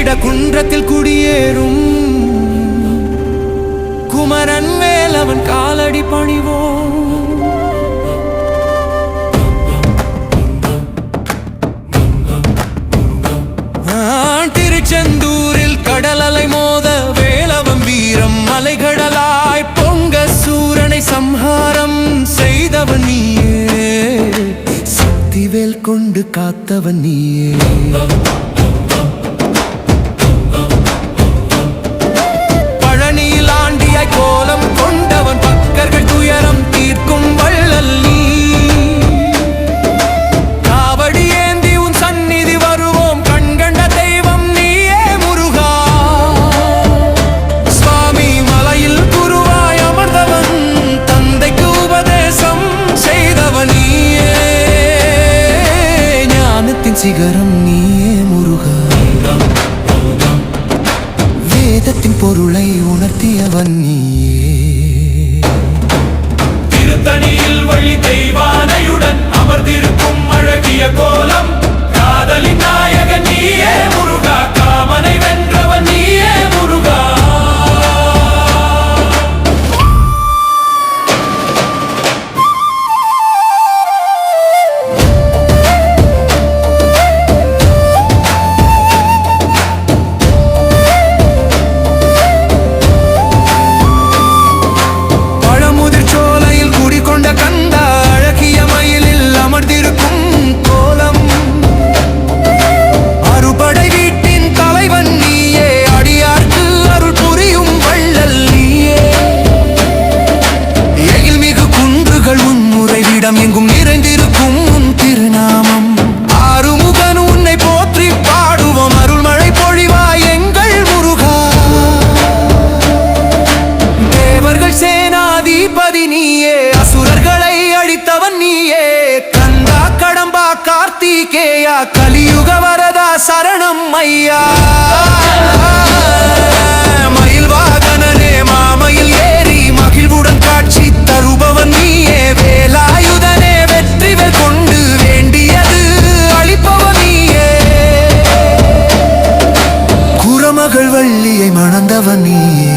கிரீட குன்றத்தில் குடியேறும் குமரன் மேல் அவன் காலடி பணிவோம். திருச்செந்தூரில் கடல் அலை மோத வேலவன் வீரம் மலைகடலாய் பொங்க சூரனை சம்ஹாரம் செய்தவன் நீயே, சக்திவேல் கொண்டு காத்தவன் நீயே. பழனியில் ஆண்டியாய் கோலம் கொண்டவன் பக்தர்கள் துயரம் தீர்க்கும் வள்ளல் நீ. காவடி ஏந்தி உன் சந்நிதி வருவோம், கண்கண்ட தெய்வம் நீயே முருகா. சுவாமி மலையில் குருவாய் அமர்ந்தவன் தந்தைக்கு உபதேசம் செய்தவன் நீயே, ஞானத்தின் சிகரம் நீயே முருகா. வேதத்தின் பொருளை உணர்த்தியவன் நீயே. திருத்தணியில் வழி தெய்வானையுடன் அமர்ந்திருக்கும் அழகிய கோலம், காதலின் நாயகன் நீயே முருகா. காமனை வென்றவன் நீயே முருகா. எங்கும் நிறைந்திருக்கும் உன் திருநாமம், ஆறுமுகன் உன்னை போற்றி பாடுவோம். அருள்மழை பொழிவாய் எங்கள் முருகா. தேவர்கள் சேனாதிபதி நீயே, அசுரர்களை அழித்தவன் நீயே. கந்தா கடம்பா கார்த்திகேயா, கலியுக வரதா சரணம் ஐயா. மயில் வாகனனே மாமையில் ஏறி மகிழ்வுடன் காட்சி தருபவன் நீயே. வேலாயுதனே வெற்றிவேல் கொண்டு வேண்டியது அளிப்பவன் நீயே. குரமகள் வள்ளியை மணந்தவன் நீயே.